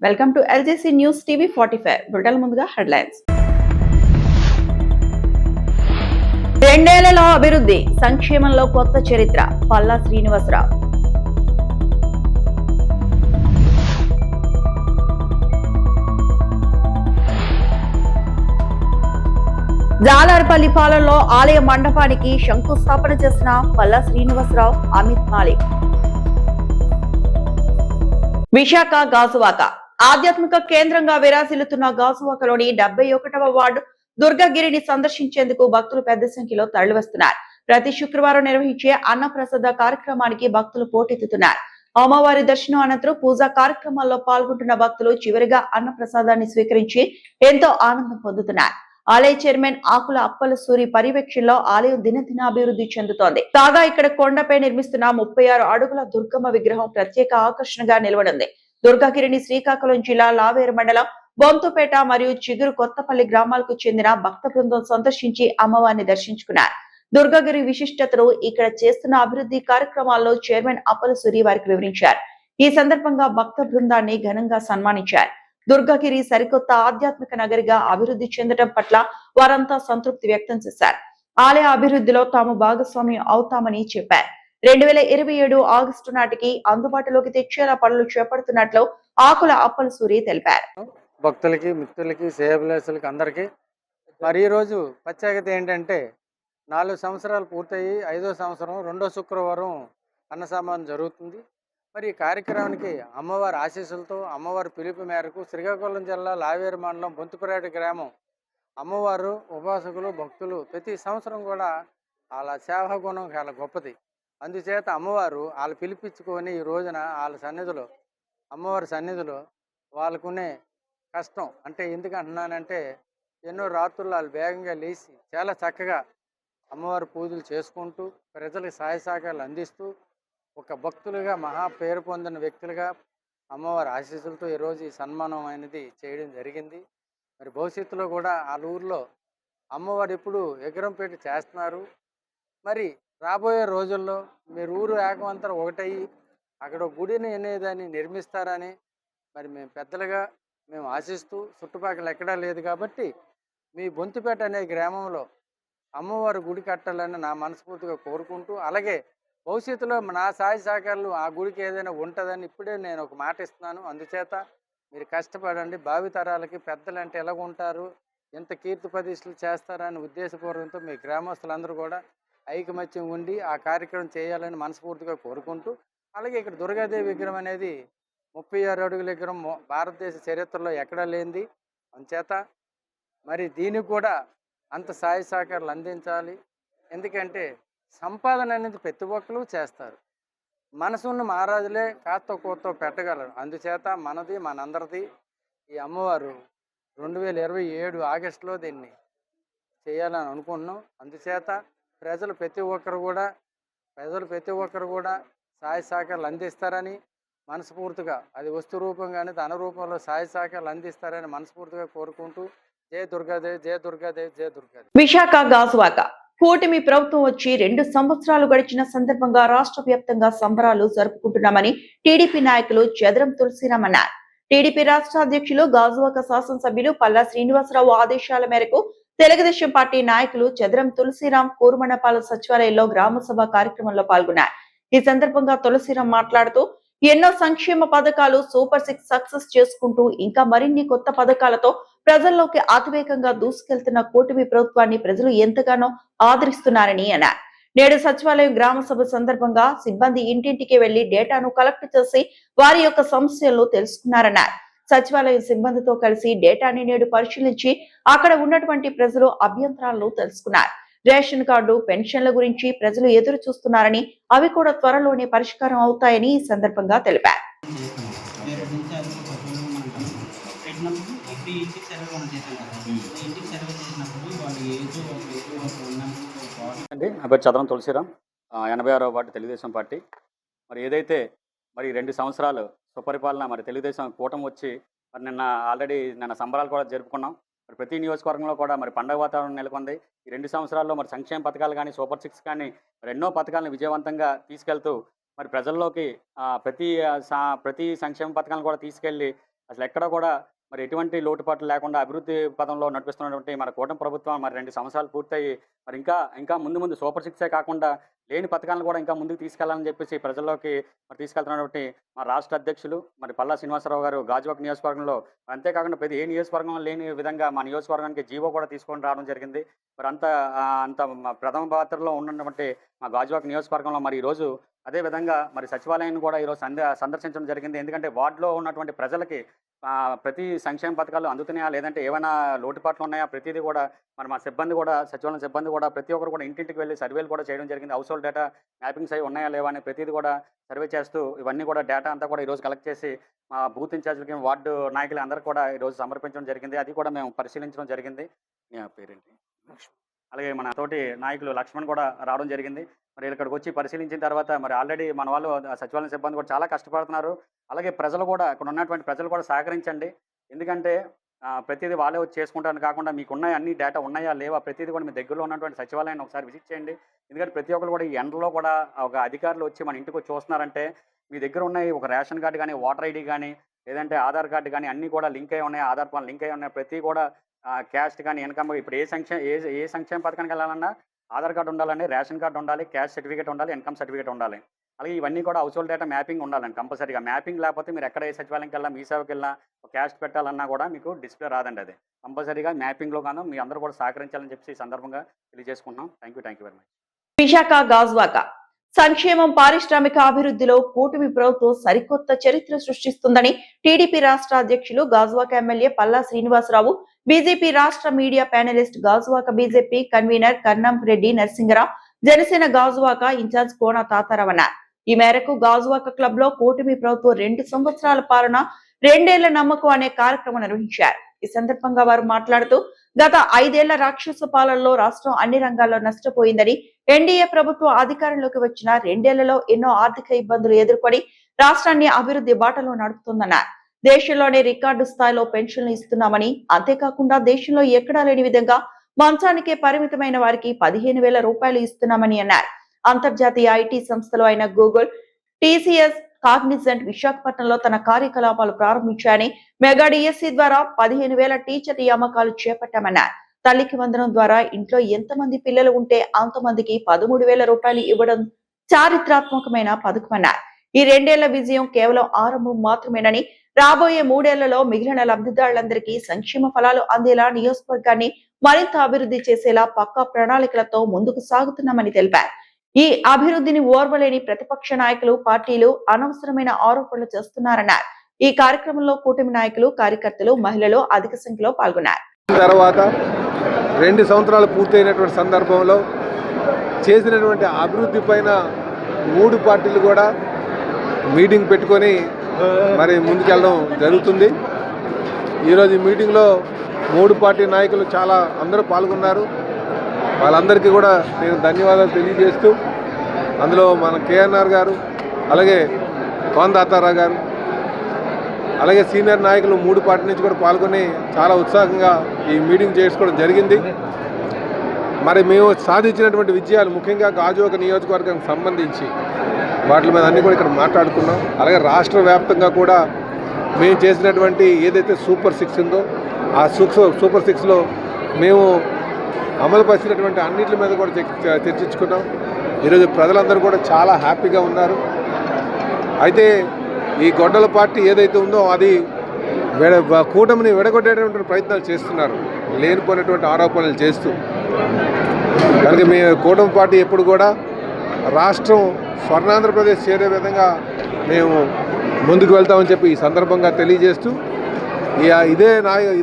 Welcome to LJC news TV 45 bulletin ముందుగా headlines. రెండేళ్లలో అభివృద్ధి సంక్షేమంలో కొత్త చరిత్ర పల్లా శ్రీనివాసరావు. జాలార్పల్లి పాలెంలో ఆలయ మండపానికి శంకుస్థాపన చేసిన పల్లా శ్రీనివాసరావు, అమిత్ మాలిక్. విశాఖ గాజువాక ఆధ్యాత్మిక కేంద్రంగా విరాజిల్లుతున్న గాజువాకలోని 71వ వార్డు దుర్గగిరిని సందర్శించేందుకు భక్తులు పెద్ద సంఖ్యలో తరలివస్తున్నారు. ప్రతి శుక్రవారం నిర్వహించే అన్నప్రసాద కార్యక్రమానికి భక్తులు పోటెత్తుతున్నారు. అమ్మవారి దర్శనం అనంతరం పూజా కార్యక్రమాల్లో పాల్గొంటున్న భక్తులు చివరిగా అన్నప్రసాదాన్ని స్వీకరించి ఎంతో ఆనందం పొందుతున్నారు. ఆలయ చైర్మన్ ఆకుల అప్పల సూరి పర్యవేక్షణలో ఆలయం దినదిన అభివృద్ధి చెందుతోంది. కాగా ఇక్కడ కొండపై నిర్మిస్తున్న 36 అడుగుల దుర్గమ్మ విగ్రహం ప్రత్యేక ఆకర్షణగా నిలవనుంది. దుర్గగిరిని శ్రీకాకుళం జిల్లా లావేరు మండలం బొంతుపేట మరియు చిగురు కొత్తపల్లి గ్రామాలకు చెందిన భక్త బృందం సందర్శించి అమ్మవారిని దర్శించుకున్నారు. దుర్గగిరి విశిష్టతను ఇక్కడ చేస్తున్న అభివృద్ధి కార్యక్రమాల్లో చైర్మన్ అప్పల సూరి వారికి వివరించారు. ఈ సందర్భంగా భక్త బృందాన్ని ఘనంగా సన్మానించారు. దుర్గగిరి సరికొత్త ఆధ్యాత్మిక నగరిగా అభివృద్ధి చెందడం పట్ల వారంతా సంతృప్తి వ్యక్తం చేశారు. ఆలయ అభివృద్ధిలో తాము భాగస్వామ్యం అవుతామని చెప్పారు. 2027 ఆగస్టు నాటికి అందుబాటులోకి తెచ్చేలా పనులు చేపడుతున్నట్లు ఆకుల అప్పల సూరి తెలిపారు. భక్తులకి, మిత్రులకి, సేవలేసులకి అందరికీ మరి ఈ రోజు ప్రత్యేకత ఏంటంటే 4 సంవత్సరాలు పూర్తయి 5వ సంవత్సరం 2వ శుక్రవారం అన్నసమానం జరుగుతుంది. మరి ఈ కార్యక్రమానికి అమ్మవారి ఆశీస్సులతో, అమ్మవారి పిలుపు మేరకు శ్రీకాకుళం జిల్లా లావేరు మండలం బొంతుపేట గ్రామం అమ్మవారు ఉపాసకులు, భక్తులు ప్రతి సంవత్సరం కూడా వాళ్ళ సేవా గుణం చాలా గొప్పది. అందుచేత అమ్మవారు వాళ్ళు పిలిపించుకొని ఈ రోజున వాళ్ళ సన్నిధిలో, అమ్మవారి సన్నిధిలో వాళ్ళకునే కష్టం అంటే ఎందుకంటున్నానంటే ఎన్నో రాత్రులు వాళ్ళు వేగంగా లేచి చాలా చక్కగా అమ్మవారి పూజలు చేసుకుంటూ ప్రజలకు సహాయ సహకారాలు అందిస్తూ ఒక భక్తులుగా మహా పేరు పొందిన వ్యక్తులుగా అమ్మవారి ఆశీస్సులతో ఈరోజు ఈ సన్మానం అనేది చేయడం జరిగింది. మరి భవిష్యత్తులో కూడా వాళ్ళ ఊర్లో అమ్మవారు ఎప్పుడు విగ్రహం పెట్టి చేస్తున్నారు. మరి రాబోయే రోజుల్లో మీరు ఊరు ఏకమంతరం ఒకటయ్యి అక్కడ గుడిని అనేదాన్ని నిర్మిస్తారని మరి మేము పెద్దలుగా మేము ఆశిస్తూ, చుట్టుపక్కల ఎక్కడా లేదు కాబట్టి మీ బొంతుపేట అనే గ్రామంలో అమ్మవారి గుడి కట్టాలని నా మనస్ఫూర్తిగా కోరుకుంటూ, అలాగే భవిష్యత్తులో నా సహాయ సహకారాలు ఆ గుడికి ఏదైనా ఉంటుందని ఇప్పుడే నేను ఒక మాట ఇస్తున్నాను. అందుచేత మీరు కష్టపడండి. భావితరాలకి పెద్దలంటే ఎలాగ ఉంటారు, ఎంత కీర్తి ప్రతిష్టలు చేస్తారని ఉద్దేశపూర్వకంతో మీ గ్రామస్తులందరూ కూడా ఐకమత్యం ఉండి ఆ కార్యక్రమం చేయాలని మనస్ఫూర్తిగా కోరుకుంటూ, అలాగే ఇక్కడ దుర్గాదేవి విగ్రహం అనేది 36 అడుగుల విగ్రహం భారతదేశ చరిత్రలో ఎక్కడా లేనిది. అందుచేత మరి దీనికి కూడా అంత సహాయ సహకారాలు అందించాలి. ఎందుకంటే సంపాదన అనేది ప్రతి ఒక్కరు చేస్తారు. మనసున్న మహారాజులే కాస్త కూతో పెట్టగలరు. అందుచేత మనది, మనందరిది ఈ అమ్మవారు 2027 ఆగస్టులో దీన్ని చేయాలని అనుకుంటున్నాం. అందుచేత ప్రజలు ప్రతి ఒక్కరు కూడా సహాయ సహకారాలు అందిస్తారని మనస్ఫూర్తిగా, అది వస్తు రూపంగానే ధన రూపంలో సహాయ సహకారాలు అందిస్తారని మనస్ఫూర్తిగా కోరుకుంటూ జయ దుర్గాదేవి, జయ దుర్గాదేవి, జయ దుర్గాదేవి. విశాఖ గాజువాక కూటమి ప్రభుత్వం వచ్చి 2 సంవత్సరాలు గడిచిన సందర్భంగా రాష్ట్ర వ్యాప్తంగా సంబరాలు జరుపుకుంటున్నామని టీడీపీ నాయకులు చదరం తులసిరామ్ అన్నారు. టీడీపీ రాష్ట్ర అధ్యక్షులు గాజువాక శాసనసభ్యులు పల్లా శ్రీనివాసరావు ఆదేశాల మేరకు తెలుగుదేశం పార్టీ నాయకులు చదరం తులసిరామ్ కూరుమండపాలెం సచివాలయంలో గ్రామ సభ కార్యక్రమంలో పాల్గొన్నారు. ఈ సందర్భంగా తులసిరామ్ మాట్లాడుతూ ఎన్నో సంక్షేమ పథకాలు సూపర్ 6 సక్సెస్ చేసుకుంటూ ఇంకా మరిన్ని కొత్త పథకాలతో ప్రజల్లోకి అతివేగంగా దూసుకెళ్తున్న కూటమి ప్రభుత్వాన్ని ప్రజలు ఎంతగానో ఆదరిస్తున్నారని అన్నారు. నేడు సచివాలయం గ్రామ సభ సందర్భంగా సిబ్బంది ఇంటింటికి వెళ్లి డేటాను కలెక్ట్ చేసి వారి యొక్క సమస్యలను తెలుసుకున్నారన్నారు. సచివాలయం సిబ్బందితో కలిసి డేటాని నేడు పరిశీలించి అక్కడ ఉన్నటువంటి ప్రజలు అభ్యంతరాలను తెలుసుకున్నారు. రేషన్ కార్డు, పెన్షన్ల గురించి ప్రజలు ఎదురు చూస్తున్నారని అవి కూడా త్వరలోనే పరిష్కారం అవుతాయని ఈ సందర్భంగా తెలిపారు. నా పేరు చదరం తులసిరామ్, 86వ వార్డు తెలుగుదేశం పార్టీ. మరి ఏదైతే 2 సంవత్సరాలు సుపరిపాలన మరి తెలుగుదేశం కూటమి వచ్చి మరి నిన్న సంబరాలు కూడా జరుపుకున్నాం. మరి ప్రతి నియోజకవర్గంలో కూడా మరి పండగ వాతావరణం నెలకొంది. ఈ 2 సంవత్సరాల్లో మరి సంక్షేమ పథకాలు కానీ, సూపర్ 6 కానీ మరి ఎన్నో పథకాలను విజయవంతంగా తీసుకెళ్తూ మరి ప్రజల్లోకి ప్రతి సంక్షేమ పథకాలను కూడా తీసుకెళ్లి అసలు ఎక్కడ కూడా మరి ఎటువంటి లోటుపాట్లు లేకుండా అభివృద్ధి పదంలో నడిపిస్తున్నటువంటి మన కూటమి ప్రభుత్వం మరి 2 సంవత్సరాలు పూర్తయి మరి ఇంకా ముందు సూపర్ సిక్సే కాకుండా లేని పథకాలను కూడా ఇంకా ముందుకు తీసుకెళ్లాలని చెప్పేసి ప్రజల్లోకి మరి తీసుకెళ్తున్నటువంటి మా రాష్ట్ర అధ్యక్షులు మరి పల్లా శ్రీనివాసరావు గారు గాజువాక నియోజకవర్గంలో, అంతేకాకుండా ప్రతి ఏ నియోజకవర్గంలో లేని విధంగా మా నియోజకవర్గానికి జీవో కూడా తీసుకొని రావడం జరిగింది. మరి అంత ప్రథమ పాత్రలో ఉన్నటువంటి మా గాజువాక నియోజకవర్గంలో మరి ఈరోజు అదేవిధంగా మరి సచివాలయాన్ని కూడా ఈరోజు సందర్శించడం జరిగింది. ఎందుకంటే వార్డులో ఉన్నటువంటి ప్రజలకి ప్రతి సంక్షేమ పథకాలు అందుతున్నాయా, లేదంటే ఏమైనా లోటుపాట్లు ఉన్నాయా, ప్రతిదీ కూడా మరి మా సిబ్బంది కూడా, సచివాలయం సిబ్బంది కూడా ప్రతి ఒక్కరు కూడా ఇంటింటికి వెళ్ళి సర్వేలు కూడా చేయడం జరిగింది. హౌస్ హోల్డ్ డేటా మ్యాపింగ్స్ అవి ఉన్నాయా లేవా అని ప్రతిదీ కూడా సర్వే చేస్తూ ఇవన్నీ కూడా డేటా అంతా కూడా ఈరోజు కలెక్ట్ చేసి మా బూత్ ఇన్ఛార్జీలకి, వార్డు నాయకులు అందరూ కూడా ఈరోజు సమర్పించడం జరిగింది. అది కూడా మేము పరిశీలించడం జరిగింది. పేరేంటి? అలాగే మన తోటి నాయకులు లక్ష్మణ్ కూడా రావడం జరిగింది. మరి ఇక్కడికి వచ్చి పరిశీలించిన తర్వాత మరి ఆల్రెడీ మన వాళ్ళు సచివాలయం సిబ్బంది కూడా చాలా కష్టపడుతున్నారు. అలాగే ప్రజలు కూడా, ఇక్కడ ఉన్నటువంటి ప్రజలు కూడా సహకరించండి. ఎందుకంటే ప్రతిదీ వాళ్ళే వచ్చి చేసుకుంటారని కాకుండా మీకున్న అన్ని డేటా ఉన్నాయా లేవా ప్రతిదీ కూడా మీ దగ్గరలో ఉన్నటువంటి సచివాలయాన్ని ఒకసారి విజిట్ చేయండి. ఎందుకంటే ప్రతి ఒక్కరు కూడా ఈ ఎండలో కూడా ఒక అధికారులు వచ్చి మన ఇంటికి వచ్చి చూస్తున్నారంటే మీ దగ్గర ఉన్నాయి ఒక రేషన్ కార్డు కానీ, ఓటర్ ఐడి కానీ, లేదంటే ఆధార్ కార్డు కానీ అన్నీ కూడా లింక్ అయి ఉన్నాయి, ఆధార్ కార్డు లింక్ అయి ఉన్నాయి. ప్రతి కూడా క్యాస్ట్ కానీ, ఇన్కమ్, ఇప్పుడు ఏ సంక్షేమ పథకానికి వెళ్ళాలన్నా ఆధార్ కార్డు ఉండాలండి, రేషన్ కార్డు ఉండాలి, క్యాస్ట్ సర్టిఫికేట్ ఉండాలి, ఇన్కమ్ సర్టిఫికేట్ ఉండాలి. అలాగే ఇవన్నీ కూడా హౌస్ హోల్డ్ డేటా మ్యాపింగ్ ఉండాలండి కంపల్సరీగా. మ్యాపింగ్ లేకపోతే మీరు ఎక్కడ ఏ సచివాలయంకి వెళ్ళినా, మీ సేవకి వెళ్ళినా క్యాస్ట్ పెట్టాలన్నా కూడా మీకు డిస్ప్లే రాదండి. అది కంపల్సరీగా మ్యాపింగ్లో కాను మీ అందరూ కూడా సహకరించాలని చెప్పి ఈ సందర్భంగా తెలియజేసుకుంటున్నాం. Thank you very much. Visakha Gajuwaka సంక్షేమం, పారిశ్రామిక అభివృద్ధిలో కూటమి ప్రభుత్వం సరికొత్త చరిత్ర సృష్టిస్తుందని టీడీపీ రాష్ట్ర అధ్యక్షులు గాజువాక ఎమ్మెల్యే పల్లా శ్రీనివాసరావు, బీజేపీ రాష్ట్ర media panelist, Gajuwaka BJP convener Kannam Reddy Narasingarao, Janasena Gajuwaka incharge Kona Tatarao అన్నారు. ఈ మేరకు గాజువాక క్లబ్ లో కూటమి ప్రభుత్వం 2 సంవత్సరాల పాలన 2 ఏళ్ల నమ్మకం అనే కార్యక్రమం నిర్వహించారు. ఈ సందర్భంగా వారు మాట్లాడుతూ గత 5 ఏళ్ల రాక్షస పాలనలో రాష్ట్రం అన్ని రంగాల్లో నష్టపోయిందని, ఎన్డీఏ ప్రభుత్వం అధికారంలోకి వచ్చిన 2 ఏళ్లలో ఎన్నో ఆర్థిక ఇబ్బందులు ఎదుర్కొని రాష్ట్రాన్ని అభివృద్ధి బాటలో నడుపుతుందన్నారు. దేశంలోనే రికార్డు స్థాయిలో పెన్షన్లు ఇస్తున్నామని, అంతేకాకుండా దేశంలో ఎక్కడా లేని విధంగా మంచానికే పరిమితమైన వారికి 15,000 రూపాయలు ఇస్తున్నామని అన్నారు. అంతర్జాతీయ ఐటీ సంస్థలు అయిన గూగుల్, టీసీఎస్, కాగ్నిజెంట్ విశాఖపట్నంలో తన కార్యకలాపాలు ప్రారంభించాయని, మెగా డిఎస్సి ద్వారా 15,000 టీచర్ నియామకాలు చేపట్టామన్నారు. తల్లికి వందనం ద్వారా ఇంట్లో ఎంతమంది పిల్లలు ఉంటే అంతమందికి 13,000 రూపాయలు ఇవ్వడం చారిత్రాత్మకమైన పథకమన్నారు. ఈ 2 ఏళ్ల విజయం కేవలం ఆరంభం మాత్రమేనని, రాబోయే 3 ఏళ్లలో మిగిలిన లబ్ధిదారులందరికీ సంక్షేమ ఫలాలు అందేలా నియోజకవర్గాన్ని మరింత అభివృద్ధి చేసేలా పక్కా ప్రణాళికలతో ముందుకు సాగుతున్నామని తెలిపారు. ఈ అభివృద్ధిని ఓర్వలేని ప్రతిపక్ష నాయకులు, పార్టీలు అనవసరమైన ఆరోపణలు చేస్తున్నారన్నారు. ఈ కార్యక్రమంలో కూటమి నాయకులు, కార్యకర్తలు, మహిళలు అధిక సంఖ్యలో పాల్గొన్నారు. తర్వాత 2 సంవత్సరాలు పూర్తయినటువంటి సందర్భంలో చేసినటువంటి అభివృద్ధి పైన 3 పార్టీలు కూడా మీటింగ్ పెట్టుకొని మరి ముందుకెళ్ళడం జరుగుతుంది. ఈరోజు ఈ మీటింగ్లో 3 పార్టీ నాయకులు అందరూ పాల్గొన్నారు. వాళ్ళందరికీ కూడా నేను ధన్యవాదాలు తెలియజేస్తూ, అందులో మన కేఎన్ఆర్ గారు, అలాగే కోన తాతారావు గారు, అలాగే సీనియర్ నాయకులు 3 పార్టీ నుంచి కూడా పాల్గొని చాలా ఉత్సాహంగా ఈ మీటింగ్ చేసుకోవడం జరిగింది. మరి మేము సాధించినటువంటి విజయాలు, ముఖ్యంగా గాజువాక నియోజకవర్గానికి సంబంధించి వాటి మీద అన్నీ కూడా ఇక్కడ మాట్లాడుకున్నాం. అలాగే రాష్ట్ర వ్యాప్తంగా కూడా మేము చేసినటువంటి ఏదైతే సూపర్ 6 ఉందో ఆ సూపర్ 6లో మేము అమలుపరిచినటువంటి అన్నింటి మీద కూడా చర్చించుకున్నాం. ఈరోజు ప్రజలందరూ కూడా చాలా హ్యాపీగా ఉన్నారు. అయితే ఈ గొడ్డల పార్టీ ఏదైతే ఉందో అది కూటమిని విడగొట్టేటువంటి ప్రయత్నాలు చేస్తున్నారు, లేనిపోయినటువంటి ఆరోపణలు చేస్తూ. కనుక మీ కూటమి పార్టీ ఎప్పుడు కూడా రాష్ట్రం స్వర్ణాంధ్రప్రదేశ్ చేరే విధంగా మేము ముందుకు వెళ్తామని చెప్పి ఈ సందర్భంగా తెలియజేస్తూ,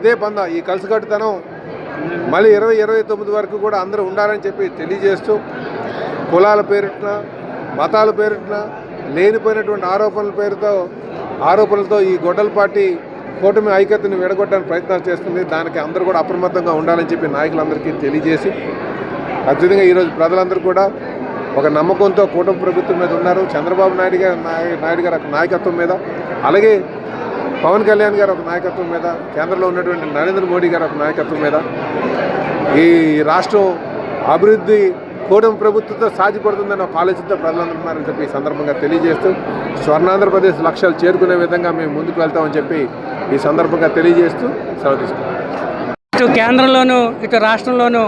ఇదే పంద, ఈ కలిసికట్టుతనం మళ్ళీ 2029 వరకు కూడా అందరూ ఉండాలని చెప్పి తెలియజేస్తూ, కులాల పేరిట, మతాల పేరిట, లేనిపోయినటువంటి ఆరోపణలతో ఈ గొడ్డల పార్టీ కూటమి ఐక్యతను విడగొట్టడానికి ప్రయత్నాలు చేస్తుంది. దానికి అందరూ కూడా అప్రమత్తంగా ఉండాలని చెప్పి నాయకులందరికీ తెలియజేసి, అత్యధికంగా ఈరోజు ప్రజలందరూ కూడా ఒక నమ్మకంతో కూటమి ప్రభుత్వం మీద ఉన్నారు. చంద్రబాబు నాయుడు గారి ఒక నాయకత్వం మీద, అలాగే పవన్ కళ్యాణ్ గారు ఒక నాయకత్వం మీద, కేంద్రంలో ఉన్నటువంటి నరేంద్ర మోడీ గారు ఒక నాయకత్వం మీద ఈ రాష్ట్రం అభివృద్ధి కూటమి ప్రభుత్వంతో సాధ్యపడుతుందని ఒక ఆలోచనతో ప్రజలందరూ ఉన్నారని చెప్పి ఈ సందర్భంగా తెలియజేస్తూ, స్వర్ణాంధ్రప్రదేశ్ లక్ష్యాలు చేరుకునే విధంగా మేము ముందుకు వెళ్తామని చెప్పి ఈ సందర్భంగా తెలియజేస్తూ సెలవు తీసుకుంటాం. ఇటు కేంద్రంలోనూ ఇటు రాష్ట్రంలోనూ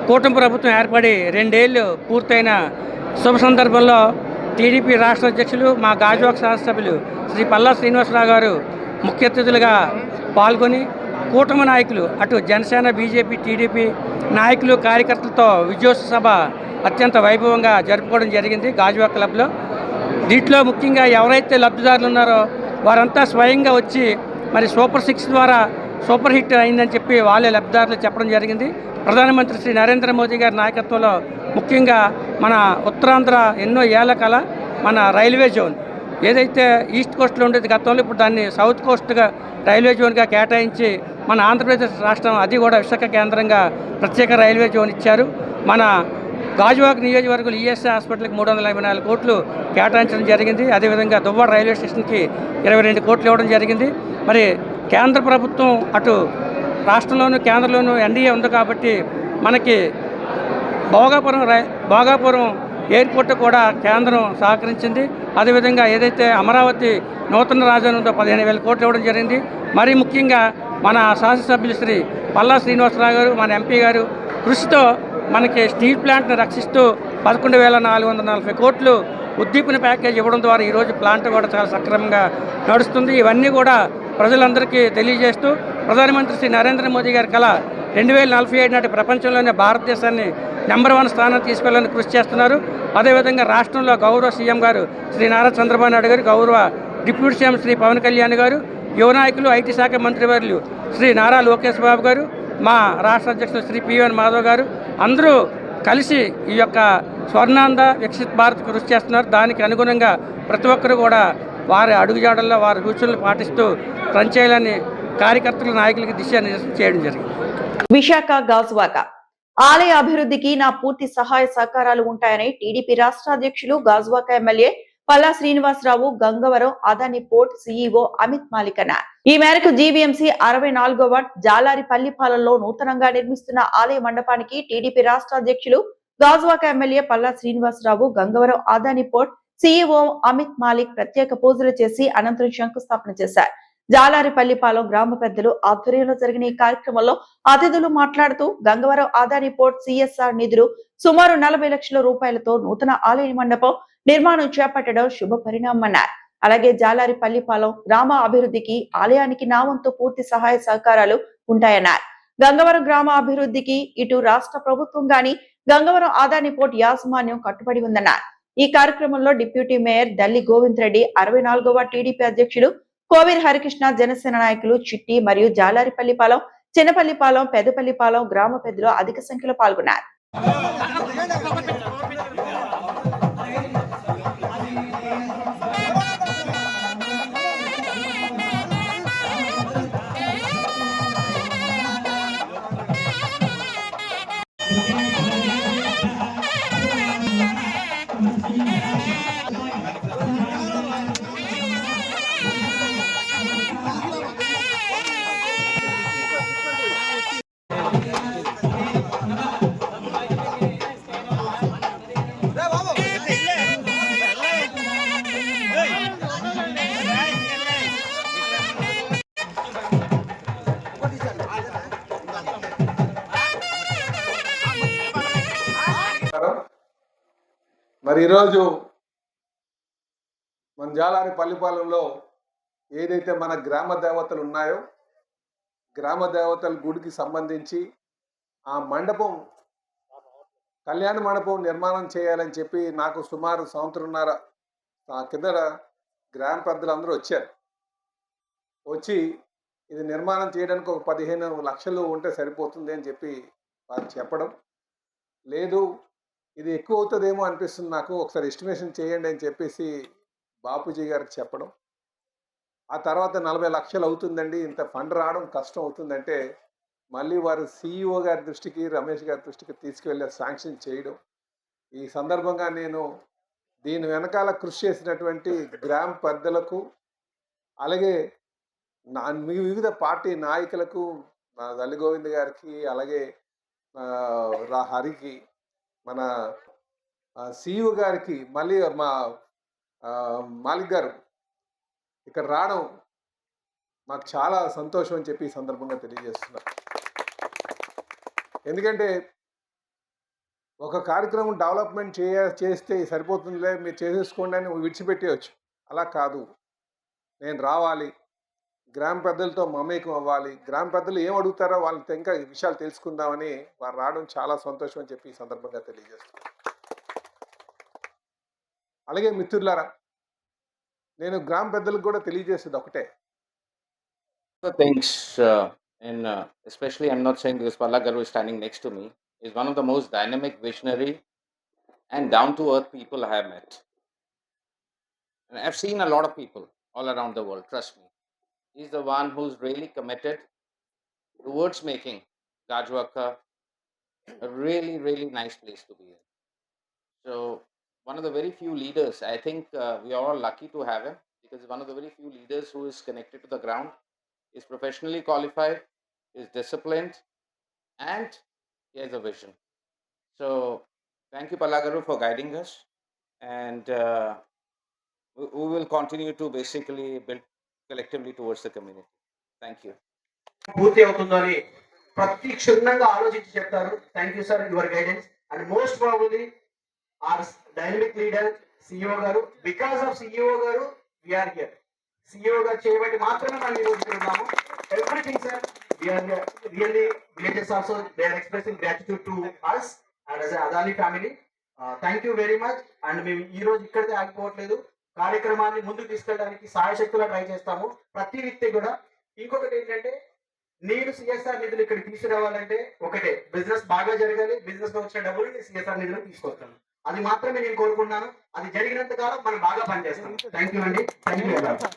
కూటమి ప్రభుత్వం ఏర్పడి 2 ఏళ్ళు పూర్తయిన శుభ సందర్భంలో టీడీపీ రాష్ట్ర అధ్యక్షులు మా గాజువాక శాసనసభ్యులు శ్రీ పల్లా శ్రీనివాసరావు గారు ముఖ్య అతిథులుగా పాల్గొని కూటమి నాయకులు అటు జనసేన, బీజేపీ, టీడీపీ నాయకులు, కార్యకర్తలతో విజయోత్సవ సభ అత్యంత వైభవంగా జరుపుకోవడం జరిగింది గాజువాక క్లబ్లో. దీంట్లో ముఖ్యంగా ఎవరైతే లబ్ధిదారులు ఉన్నారో వారంతా స్వయంగా వచ్చి మరి సూపర్ 6 ద్వారా సూపర్ హిట్ అయిందని చెప్పి వాళ్ళే లబ్ధిదారులు చెప్పడం జరిగింది. ప్రధానమంత్రి శ్రీ నరేంద్ర మోదీ గారి నాయకత్వంలో ముఖ్యంగా మన ఉత్తరాంధ్ర ఎన్నో ఏళ్ల కల మన రైల్వే జోన్ ఏదైతే ఈస్ట్ కోస్ట్లో ఉండేది గతంలో, ఇప్పుడు దాన్ని సౌత్ కోస్ట్గా రైల్వే జోన్గా కేటాయించి మన ఆంధ్రప్రదేశ్ రాష్ట్రం అది కూడా విశాఖ కేంద్రంగా ప్రత్యేక రైల్వే జోన్ ఇచ్చారు. మన గాజువాక నియోజకవర్గంలో ఈఎస్ఐ హాస్పిటల్కి 354 కోట్లు కేటాయించడం జరిగింది. అదేవిధంగా దువ్వాడ రైల్వే స్టేషన్కి 22 కోట్లు ఇవ్వడం జరిగింది. మరి కేంద్ర ప్రభుత్వం అటు రాష్ట్రంలోనూ కేంద్రంలోనూ ఎన్డీఏ ఉంది కాబట్టి మనకి భోగాపురం ఎయిర్పోర్ట్ కూడా కేంద్రం సహకరించింది. అదేవిధంగా ఏదైతే అమరావతి నూతన రాజధాని ఉందో 15,000 కోట్లు ఇవ్వడం జరిగింది. మరీ ముఖ్యంగా మన శాసనసభ్యులు శ్రీ పల్లా శ్రీనివాసరావు గారు, మన ఎంపీ గారు కృషితో మనకి స్టీల్ ప్లాంట్ని రక్షిస్తూ 11,440 కోట్లు ఉద్దీపన ప్యాకేజ్ ఇవ్వడం ద్వారా ఈరోజు ప్లాంట్ కూడా చాలా సక్రమంగా నడుస్తుంది. ఇవన్నీ కూడా ప్రజలందరికీ తెలియజేస్తూ ప్రధానమంత్రి శ్రీ నరేంద్ర మోదీ గారి కళ 2047 నాటి ప్రపంచంలోనే భారతదేశాన్ని నెంబర్ 1 స్థానం తీసుకెళ్లాలని కృషి చేస్తున్నారు. అదేవిధంగా రాష్ట్రంలో గౌరవ సీఎం గారు శ్రీ నారా చంద్రబాబు నాయుడు గారు, గౌరవ డిప్యూటీ సీఎం శ్రీ పవన్ కళ్యాణ్ గారు, యువ నాయకులు ఐటీ శాఖ మంత్రివర్యులు శ్రీ నారా లోకేష్ బాబు గారు, మా రాష్ట్ర అధ్యక్షులు శ్రీ పివిఎన్ మాధవ్ గారు అందరూ కలిసి ఈ యొక్క స్వర్ణాంధ్ర వికసిత్ భారత్ కృషి చేస్తున్నారు. దానికి అనుగుణంగా ప్రతి ఒక్కరు కూడా వారి అడుగుజాడల్లో వారి సూచనలు పాటిస్తూ పనిచేయాలని కార్యకర్తలు, నాయకులకి దిశానిర్దేశం చేయడం జరిగింది. విశాఖ గాజువాక ఆలయ అభివృద్ధికి నా పూర్తి సహాయ సహకారాలు ఉంటాయని టీడీపీ రాష్ట్ర అధ్యక్షులు Gajuwaka MLA Palla Srinivasarao Gangavaram Adani port CEO Amit Malik అన్నారు. ఈ మేరకు జీవీఎంసీ 64వ వార్డ్ జాలారిపల్లిపాలెంలో నూతనంగా నిర్మిస్తున్న ఆలయ మండపానికి టీడీపీ రాష్ట్ర అధ్యక్షులు Gajuwaka MLA Palla Srinivasarao Gangavaram Adani port CEO Amit Malik ప్రత్యేక పూజలు చేసి అనంతరం శంకుస్థాపన చేశారు. జాలారిపల్లిపాలెం గ్రామ పెద్దలు ఆధ్వర్యంలో జరిగిన ఈ కార్యక్రమంలో అతిథులు మాట్లాడుతూ గంగవరం అదాని పోర్ట్ సిఎస్ఆర్ నిధులు సుమారు 40 లక్షల రూపాయలతో నూతన ఆలయ మండపం నిర్మాణం చేపట్టడం శుభ పరిణామన్నారు. అలాగే జాలారిపల్లిపాలెం గ్రామ అభివృద్ధికి ఆలయానికి నా వంతు పూర్తి సహాయ సహకారాలు ఉంటాయన్నారు. గంగవరం గ్రామ అభివృద్ధికి ఇటు రాష్ట్ర ప్రభుత్వం గాని గంగవరం అదాని పోర్ట్ యాజమాన్యం కట్టుబడి ఉందన్నారు. ఈ కార్యక్రమంలో డిప్యూటీ మేయర్ దల్లి గోవింద్ రెడ్డి, 64వ టీడీపీ అధ్యక్షుడు కోవిర్ హరికృష్ణ, జనసేన నాయకులు చిట్టి మరియు జాలారిపల్లిపాలెం, చిన్నపల్లిపాలెం, పెద్దపల్లిపాలెం గ్రామ పెద్దలు అధిక సంఖ్యలో పాల్గొన్నారు. మరి ఈరోజు మన జాలారిపల్లిపాలెంలో ఏదైతే మన గ్రామ దేవతలు ఉన్నాయో, గ్రామ దేవతల గుడికి సంబంధించి ఆ మండపం, కళ్యాణ మండపం నిర్మాణం చేయాలని చెప్పి నాకు సుమారు 1.5 సంవత్సరంన్నర కిందట గ్రామ పెద్దలందరూ వచ్చారు. వచ్చి ఇది నిర్మాణం చేయడానికి ఒక 15 లక్షలు ఉంటే సరిపోతుంది అని చెప్పి వారు చెప్పడం, లేదు ఇది ఎక్కువ అవుతుందేమో అనిపిస్తుంది నాకు, ఒకసారి ఎస్టిమేషన్ చేయండి అని చెప్పేసి బాపూజీ గారికి చెప్పడం, ఆ తర్వాత 40 లక్షలు అవుతుందండి, ఇంత ఫండ్ రావడం కష్టం అవుతుందంటే మళ్ళీ వారు సిఇఓ గారి దృష్టికి, రమేష్ గారి దృష్టికి తీసుకువెళ్ళి శాంక్షన్ చేయడం. ఈ సందర్భంగా నేను దీని వెనకాల కృషి చేసినటువంటి గ్రామ పెద్దలకు, అలాగే వివిధ పార్టీ నాయకులకు, దల్లి గోవింద్ గారికి, అలాగే హరికి, మన సిఇఓ గారికి, మళ్ళీ మా మాలిక్ గారు ఇక్కడ రావడం మాకు చాలా సంతోషం అని చెప్పి ఈ సందర్భంగా తెలియజేస్తున్నా. ఎందుకంటే ఒక కార్యక్రమం డెవలప్మెంట్ చేస్తే సరిపోతుందిలే, మీరు చేసేసుకోండి అని విడిచిపెట్టేయచ్చు. అలా కాదు, నేను రావాలి, గ్రామ పెద్దలతో మమేకం అవ్వాలి, గ్రామ పెద్దలు ఏం అడుగుతారో వాళ్ళతో ఇంకా ఈ విషయాలు తెలుసుకుందామని వారు రావడం చాలా సంతోషం అని చెప్పి ఈ సందర్భంగా తెలియజేస్తున్నాను. అలాగే మిత్రులారా, నేను గ్రామ పెద్దలకు కూడా తెలియజేసేది ఒకటే. The things, and especially I'm not saying because Palla Garu is standing next to me, is one of the most dynamic, visionary, and down-to-earth people I have met. And I've seen a lot of people all around the world, trust me. He's the one who's really committed towards making Gajwaka a really, really nice place to be in. So, one of the very few leaders, I think we are all lucky to have him, because one of the very few leaders who is connected to the ground, is professionally qualified, is disciplined, and he has a vision. So, thank you, Palla Garu, for guiding us, and we will continue to basically build collectively towards the community. Thank you. పూర్తి అవుతుందని ప్రతి క్షుణ్ణంగా ఆలోచించి చెప్తారు. Thank you sir, your guidance. And most probably our dynamic leader CEO గారు, because of CEO గారు we are here. CEO గారు చేయబట్టి మాత్రమే మనం ఈరోజు ఇక్కడ ఉన్నాము. Everything sir, we are really villages also they are expressing gratitude to us and as Adani family. Thank you very much. And మేము ఈ రోజు ఇక్కడితే ఆగిపోవట్లేదు, కార్యక్రమాన్ని ముందుకు తీసుకెళ్ళడానికి సాయశక్తులా ట్రై చేస్తాము ప్రతి వ్యక్తి కూడా. ఇంకొకటి ఏంటంటే, నేను సిఎస్ఆర్ నిధులు ఇక్కడ తీసుకురావాలంటే ఒకటే, బిజినెస్ బాగా జరగాలి, బిజినెస్ లో వచ్చిన డబ్బులు నేను సిఎస్ఆర్ నిధులు తీసుకొస్తాను. అది మాత్రమే నేను కోరుకున్నాను. అది జరిగినంత కాలం మనం బాగా పనిచేస్తాం. థ్యాంక్ యూ అండి. Thank you.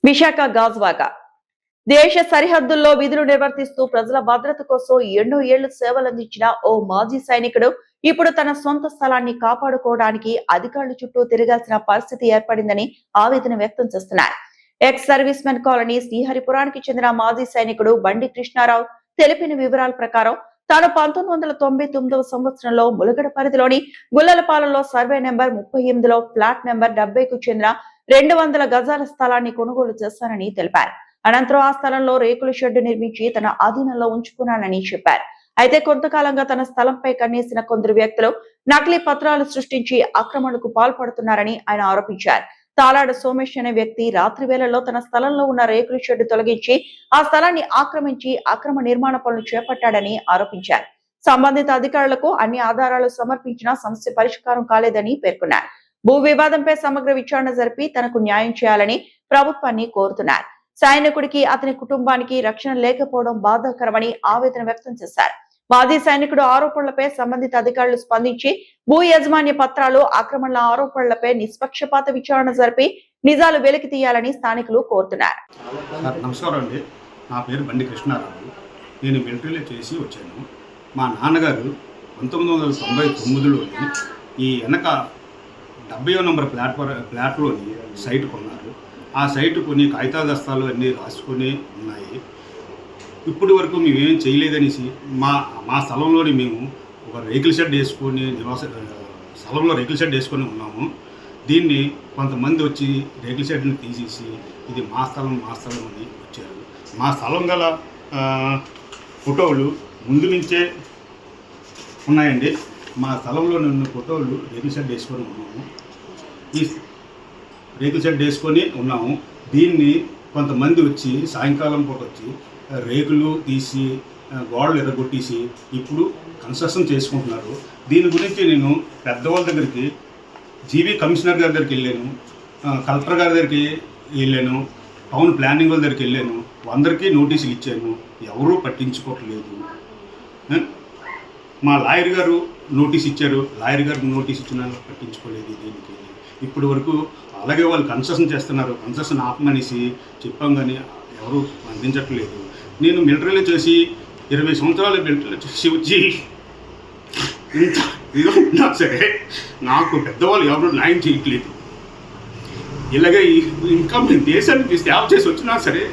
విశాఖ గాజువాక దేశ సరిహద్దుల్లో విధులు నిర్వర్తిస్తూ ప్రజల భద్రత కోసం ఎన్నో ఏళ్లు సేవలందించిన ఓ మాజీ సైనికుడు ఇప్పుడు తన సొంత స్థలాన్ని కాపాడుకోవడానికి అధికారుల చుట్టూ తిరగాల్సిన పరిస్థితి ఏర్పడిందని ఆవేదన వ్యక్తం చేస్తున్నారు. ఎక్స్ సర్వీస్ మెన్ కాలనీ శ్రీహరిపురానికి చెందిన మాజీ సైనికుడు బండి కృష్ణారావు తెలిపిన వివరాల ప్రకారం తాను 1999వ సంవత్సరంలో ములగడ పరిధిలోని గుల్లలపాలెంలో సర్వే నెంబర్ 38లో ఫ్లాట్ నెంబర్ 70కు చెందిన 200 గజాల స్థలాన్ని కొనుగోలు చేశానని తెలిపారు. అనంతరం ఆ స్థలంలో రేకుల షెడ్డు నిర్మించి తన ఆధీనంలో ఉంచుకున్నానని చెప్పారు. అయితే కొంతకాలంగా తన స్థలంపై కన్నేసిన కొందరు వ్యక్తులు నకిలీ పత్రాలు సృష్టించి ఆక్రమణకు పాల్పడుతున్నారని ఆయన ఆరోపించారు. తాలాడ సోమేష్ అనే వ్యక్తి రాత్రి వేళల్లో తన స్థలంలో ఉన్న రేకుల షెడ్డు తొలగించి ఆ స్థలాన్ని ఆక్రమించి అక్రమ నిర్మాణ పనులు చేపట్టాడని ఆరోపించారు. సంబంధిత అధికారులకు అన్ని ఆధారాలు సమర్పించినా సమస్య పరిష్కారం కాలేదని పేర్కొన్నారు. భూ వివాదంపై సమగ్ర విచారణ జరిపి తనకు న్యాయం చేయాలని ప్రభుత్వాన్ని కోరుతున్నారు. సైనికుడికి అతని కుటుంబానికి రక్షణ లేకపోవడం బాధాకరమని ఆవేదన వ్యక్తం చేశారు. మాజీ సైనికుడు ఆరోపణలపై సంబంధిత అధికారులు స్పందించి భూ యాజమాన్య పత్రాలు ఆక్రమణల ఆరోపణలపై నిష్పక్షపాత విచారణ జరిపి నిజాలు వెలికి తీయాలని స్థానికులు కోరుతున్నారు. నమస్కారం అండి, నా పేరు బండి కృష్ణారావు. నేను మిలిటరీలో చేసి వచ్చాను. మా నాన్నగారు 1999లోని ఈ వెనక 70వ నంబర్ ఫ్లాట్లోని సైట్ కొన్నారు. ఆ సైటు కొన్ని కాగితాల దస్తాలు అన్నీ రాసుకొని ఉన్నాయి. ఇప్పటి వరకు మేమేం చేయలేదనేసి మా స్థలంలోని మేము ఒక రేకుల షెడ్ వేసుకొని స్థలంలో రేకుల షెడ్ వేసుకొని ఉన్నాము. దీన్ని కొంతమంది వచ్చి రేకుల షెడ్ని తీసేసి ఇది మా స్థలం అని వచ్చారు. మా స్థలం గల ఫోటోలు ముందు నుంచే ఉన్నాయండి. మా స్థలంలో ఉన్న ఫోటోలు రేకుల షెడ్ వేసుకొని ఉన్నాము. ఈ రేకుల షెడ్ వేసుకొని ఉన్నాము. దీన్ని కొంతమంది వచ్చి సాయంకాలం పూట వచ్చి రేకులు తీసి గోడలు ఎర్రగొట్టేసి ఇప్పుడు కన్స్ట్రక్షన్ చేసుకుంటున్నారు. దీని గురించి నేను పెద్దవాళ్ళ దగ్గరికి, జీవీ కమిషనర్ గారి దగ్గరికి వెళ్ళాను, కలెక్టర్ గారి దగ్గరికి వెళ్ళాను, టౌన్ ప్లానింగ్ వాళ్ళ దగ్గరికి వెళ్ళాను. అందరికీ నోటీసులు ఇచ్చాను, ఎవరూ పట్టించుకోవట్లేదు. మా లాయర్ గారు నోటీస్ ఇచ్చారు, లాయర్ గారికి నోటీస్ ఇచ్చినా పట్టించుకోలేదు. దీనికి ఇప్పటి వరకు అలాగే వాళ్ళు కన్స్ట్రక్షన్ చేస్తున్నారు. కన్స్ట్రక్షన్ ఆపమనేసి చెప్పాం కానీ ఎవరు అందించట్లేదు. నేను మిలిటరీలో చేసి 20 సంవత్సరాలు మిలిటరీలో చేసి వచ్చి ఇంత ఇదిగా ఉన్నా సరే నాకు పెద్దవాళ్ళు ఎవరు న్యాయం చేయట్లేదు. ఇలాగే ఇంకా మేము దేశానికి సేవ చేసి వచ్చినా సరే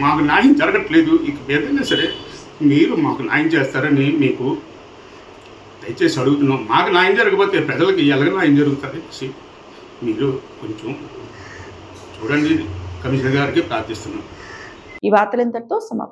మాకు న్యాయం జరగట్లేదు. ఇక ఏదైనా సరే మీరు మాకు న్యాయం చేస్తారని మీకు దయచేసి అడుగుతున్నాం. మాకు న్యాయం జరగకపోతే ప్రజలకి ఎలాగ న్యాయం జరుగుతుంది మీరు కొంచెం చూడండి. కమిషనర్ గారికి ప్రార్థిస్తున్నాం. ఈ వార్తలు ఇంతటితో సమాప్తం.